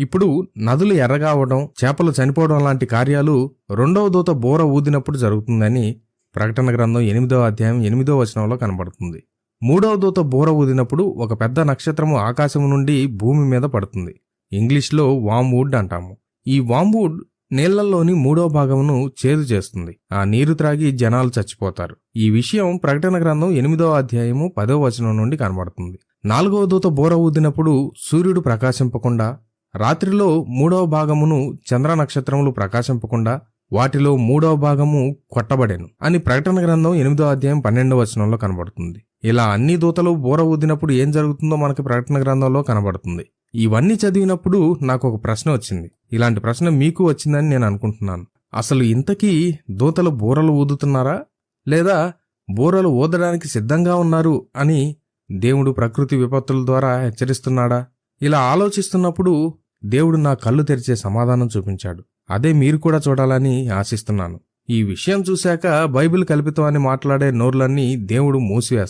ఇప్పుడు నదులు ఎర్రగా అవడం, చేపలు చనిపోవడం లాంటి కార్యాలు రెండవ దూత బూర ఊదినప్పుడు జరుగుతుందని ప్రకటన గ్రంథం 8వ అధ్యాయం 8వ వచనంలో కనబడుతుంది. మూడవ దూత బూర ఊదినప్పుడు ఒక పెద్ద నక్షత్రము ఆకాశము నుండి భూమి మీద పడుతుంది. ఇంగ్లీష్లో వామ్వుడ్ అంటాము. ఈ వామ్వుడ్ నీళ్లలోని 3వ భాగమును చేదు చేస్తుంది. ఆ నీరు త్రాగి జనాలు చచ్చిపోతారు. ఈ విషయం ప్రకటన గ్రంథం 8వ అధ్యాయము 10వ వచనం నుండి కనబడుతుంది. 4వ దూత బూర ఊదినప్పుడు సూర్యుడు ప్రకాశింపకుండా, రాత్రిలో 3వ భాగమును చంద్ర నక్షత్రములు ప్రకాశింపకుండా వాటిలో 3వ భాగము కొట్టబడెను అని ప్రకటన గ్రంథం 8వ అధ్యాయం 12వ వచనంలో కనబడుతుంది. ఇలా అన్ని దూతలు బూర ఊదినప్పుడు ఏం జరుగుతుందో మనకి ప్రకటన గ్రంథంలో కనబడుతుంది. ఇవన్నీ చదివినప్పుడు నాకు ఒక ప్రశ్న వచ్చింది. ఇలాంటి ప్రశ్న మీకు వచ్చిందని నేను అనుకుంటున్నాను. అసలు ఇంతకీ దూతలు బూరలు ఊదుతున్నారా, లేదా బూరలు ఊదడానికి సిద్ధంగా ఉన్నారు అని దేవుడు ప్రకృతి విపత్తుల ద్వారా హెచ్చరిస్తున్నాడా? ఇలా ఆలోచిస్తున్నప్పుడు దేవుడు నా కళ్ళు తెరిచే సమాధానం చూపించాడు. అదే మీరు కూడా చూడాలని ఆశిస్తున్నాను. ఈ విషయం చూశాక బైబిల్ కల్పితం అని మాట్లాడే నోర్లన్నీ దేవుడు మూసివేస్తాడు.